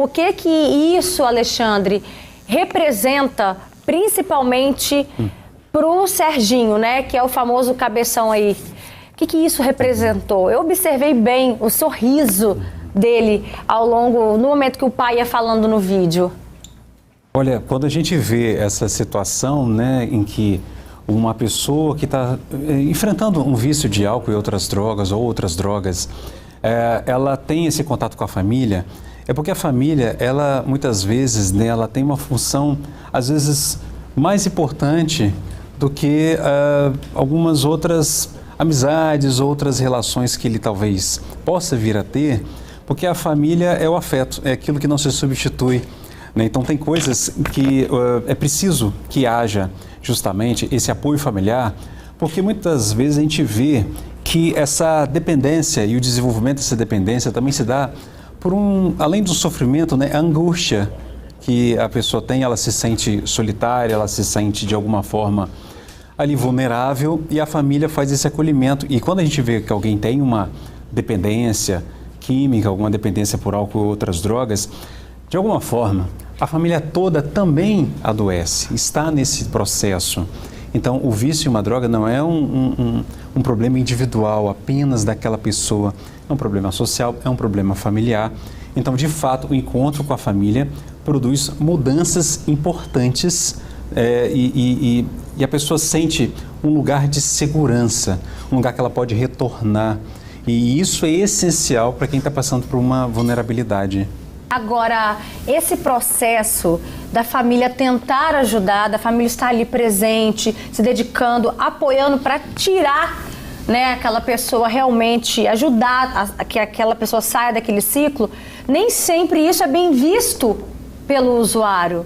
O que que isso, Alexandre, representa principalmente pro Serginho, né, que é o famoso cabeção aí? O que que isso representou? Eu observei bem o sorriso dele no momento que o pai ia falando no vídeo. Olha, quando a gente vê essa situação, né, em que uma pessoa que está enfrentando um vício de álcool e outras drogas, ela tem esse contato com a família, é porque a família, ela muitas vezes, né, ela tem uma função, às vezes, mais importante do que algumas outras amizades, outras relações que ele talvez possa vir a ter, porque a família é o afeto, é aquilo que não se substitui, né? Então tem coisas que é preciso que haja justamente esse apoio familiar, porque muitas vezes a gente vê que essa dependência e o desenvolvimento dessa dependência também se dá por além do sofrimento, né, a angústia que a pessoa tem, ela se sente solitária, ela se sente de alguma forma ali vulnerável, e a família faz esse acolhimento. E quando a gente vê que alguém tem uma dependência química, alguma dependência por álcool ou outras drogas, de alguma forma a família toda também adoece, está nesse processo. Então o vício em uma droga não é um problema individual apenas daquela pessoa, é um problema social, é um problema familiar. Então, de fato, o encontro com a família produz mudanças importantes e a pessoa sente um lugar de segurança, um lugar que ela pode retornar. E isso é essencial para quem está passando por uma vulnerabilidade. Agora, esse processo da família tentar ajudar, da família estar ali presente, se dedicando, apoiando para tirar, né, aquela pessoa realmente, ajudar que aquela pessoa saia daquele ciclo, nem sempre isso é bem visto pelo usuário.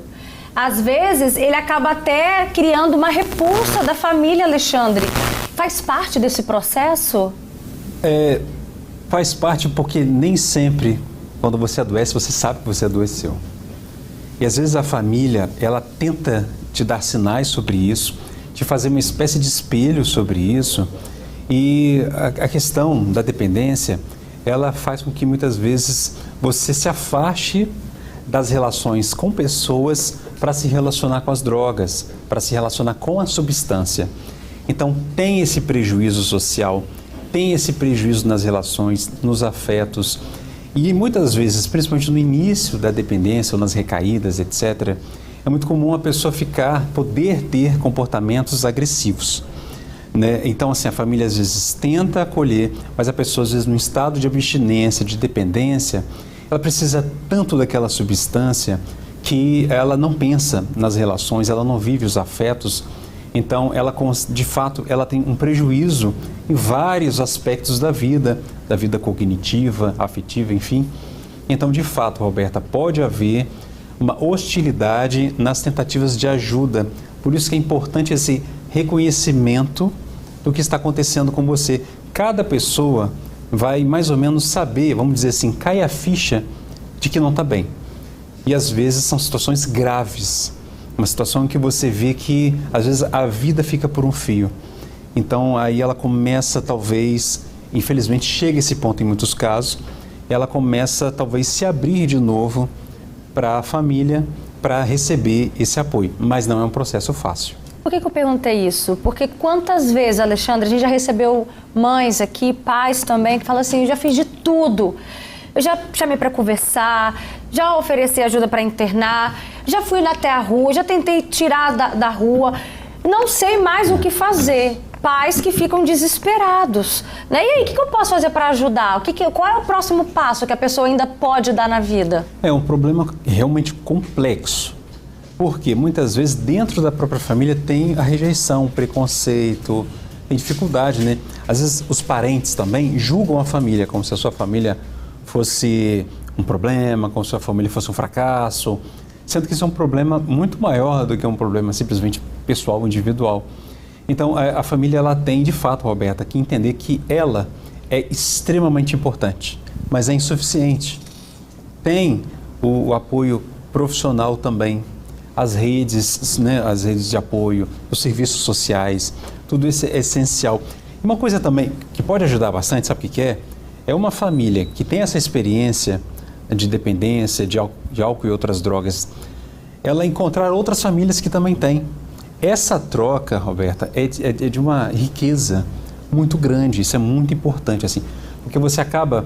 Às vezes, ele acaba até criando uma repulsa da família, Alexandre. Faz parte desse processo? Faz parte, porque nem sempre, quando você adoece, você sabe que você adoeceu. E às vezes a família, ela tenta te dar sinais sobre isso, te fazer uma espécie de espelho sobre isso. E a questão da dependência, ela faz com que muitas vezes você se afaste das relações com pessoas para se relacionar com as drogas, para se relacionar com a substância. Então tem esse prejuízo social, tem esse prejuízo nas relações, nos afetos. E muitas vezes, principalmente no início da dependência ou nas recaídas, etc., é muito comum a pessoa poder ter comportamentos agressivos, né? Então, assim, a família às vezes tenta acolher, mas a pessoa às vezes num estado de abstinência, de dependência, ela precisa tanto daquela substância que ela não pensa nas relações, ela não vive os afetos. Então, de fato, ela tem um prejuízo em vários aspectos da vida cognitiva, afetiva, enfim. Então, de fato, Roberta, pode haver uma hostilidade nas tentativas de ajuda. Por isso que é importante esse reconhecimento do que está acontecendo com você. Cada pessoa vai mais ou menos saber, vamos dizer assim, cai a ficha de que não está bem. E às vezes são situações graves. Uma situação em que você vê que, às vezes, a vida fica por um fio. Então, aí ela começa, talvez, infelizmente, chega a esse ponto em muitos casos, ela começa, talvez, se abrir de novo para a família, para receber esse apoio. Mas não é um processo fácil. Por que eu perguntei isso? Porque quantas vezes, Alexandre, a gente já recebeu mães aqui, pais também, que falam assim, eu já fiz de tudo. Eu já chamei para conversar, já ofereci ajuda para internar, já fui até a rua, já tentei tirar da rua, não sei mais o que fazer. Pais que ficam desesperados, né? E aí, o que eu posso fazer para ajudar? Qual é o próximo passo que a pessoa ainda pode dar na vida? É um problema realmente complexo, porque muitas vezes dentro da própria família tem a rejeição, o preconceito, tem dificuldade, né? Às vezes os parentes também julgam a família como se a sua família fosse um problema, como se a família fosse um fracasso, sendo que isso é um problema muito maior do que um problema simplesmente pessoal, individual. Então, a família, ela tem, de fato, Roberta, que entender que ela é extremamente importante, mas é insuficiente. Tem o apoio profissional também, as redes, né, as redes de apoio, os serviços sociais, tudo isso é essencial. E uma coisa também que pode ajudar bastante, sabe o que é? É uma família que tem essa experiência de dependência, de álcool e outras drogas, ela encontrar outras famílias que também têm. Essa troca, Roberta, é de uma riqueza muito grande, isso é muito importante, assim, porque você acaba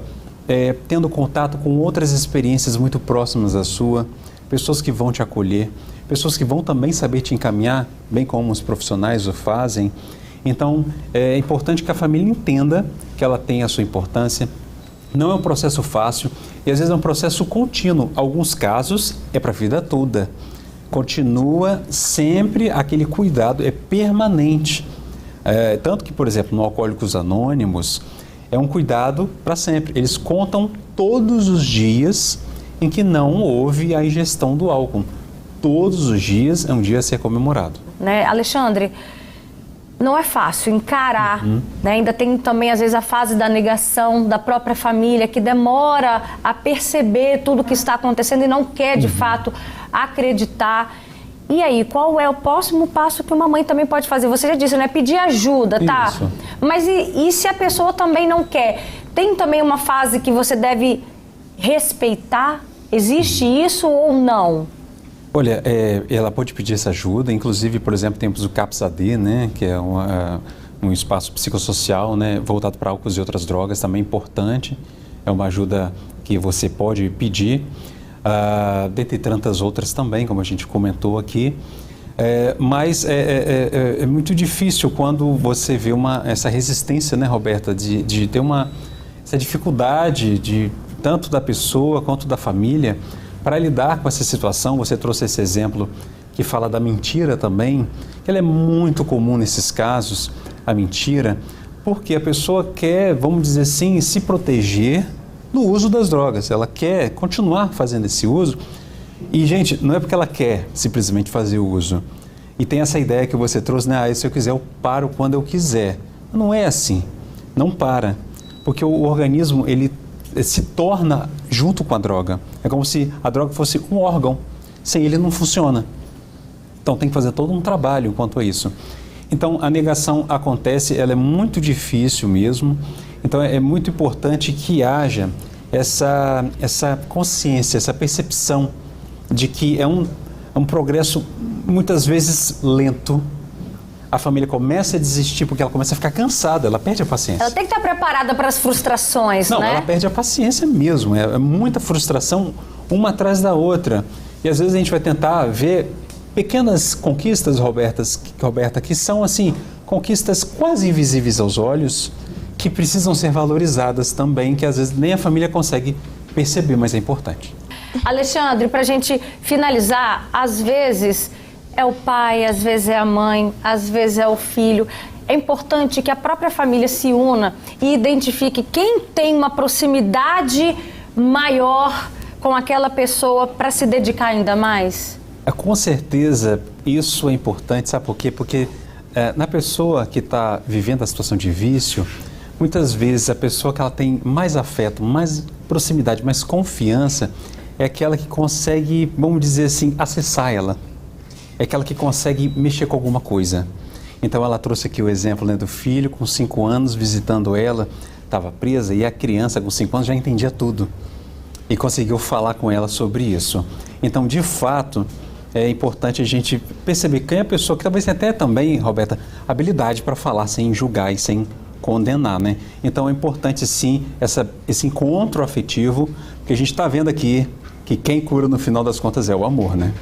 tendo contato com outras experiências muito próximas da sua, pessoas que vão te acolher, pessoas que vão também saber te encaminhar, bem como os profissionais o fazem. Então, é importante que a família entenda que ela tem a sua importância. Não é um processo fácil e às vezes é um processo contínuo. Alguns casos é para a vida toda. Continua sempre aquele cuidado, é permanente. Tanto que, por exemplo, no Alcoólicos Anônimos, é um cuidado para sempre. Eles contam todos os dias em que não houve a ingestão do álcool. Todos os dias é um dia a ser comemorado. Né, Alexandre, não é fácil encarar, né? Ainda tem também às vezes a fase da negação da própria família, que demora a perceber tudo o que está acontecendo e não quer de fato acreditar. E aí, qual é o próximo passo que uma mãe também pode fazer? Você já disse, né? Pedir ajuda, tá? Isso. Mas e se a pessoa também não quer? Tem também uma fase que você deve respeitar? Existe isso ou não? Olha, ela pode pedir essa ajuda, inclusive, por exemplo, temos o CAPS-AD, né, que é um espaço psicossocial, né, voltado para álcool e outras drogas, também importante, é uma ajuda que você pode pedir, dentre tantas outras também, como a gente comentou aqui, mas é muito difícil quando você vê essa resistência, né, Roberta, de ter essa dificuldade tanto da pessoa quanto da família, para lidar com essa situação. Você trouxe esse exemplo que fala da mentira também, que ela é muito comum nesses casos, a mentira, porque a pessoa quer, vamos dizer assim, se proteger do uso das drogas. Ela quer continuar fazendo esse uso e, gente, não é porque ela quer simplesmente fazer o uso. E tem essa ideia que você trouxe, né? Se eu quiser, eu paro quando eu quiser. Não é assim, não para, porque o organismo, ele se torna junto com a droga. É como se a droga fosse um órgão. Sem ele não funciona. Então tem que fazer todo um trabalho quanto a isso. Então a negação acontece, ela é muito difícil mesmo. Então é muito importante que haja essa consciência, essa percepção de que é um progresso muitas vezes lento. A família começa a desistir porque ela começa a ficar cansada, ela perde a paciência. Ela tem que estar preparada para as frustrações, não, né? Ela perde a paciência mesmo, é muita frustração uma atrás da outra. E às vezes a gente vai tentar ver pequenas conquistas, Roberta, que são assim, conquistas quase invisíveis aos olhos, que precisam ser valorizadas também, que às vezes nem a família consegue perceber, mas é importante. Alexandre, para a gente finalizar, às vezes é o pai, às vezes é a mãe, às vezes é o filho. É importante que a própria família se una e identifique quem tem uma proximidade maior com aquela pessoa para se dedicar ainda mais. Com certeza isso é importante, sabe por quê? Porque na pessoa que está vivendo a situação de vício, muitas vezes a pessoa que ela tem mais afeto, mais proximidade, mais confiança, é aquela que consegue, vamos dizer assim, acessar ela. É aquela que consegue mexer com alguma coisa. Então ela trouxe aqui o exemplo, né, do filho com 5 anos visitando ela, estava presa e a criança com 5 anos já entendia tudo e conseguiu falar com ela sobre isso. Então, de fato, é importante a gente perceber quem é a pessoa que talvez tenha até também, Roberta, habilidade para falar sem julgar e sem condenar, né? Então é importante sim esse encontro afetivo, porque a gente está vendo aqui que quem cura no final das contas é o amor, né?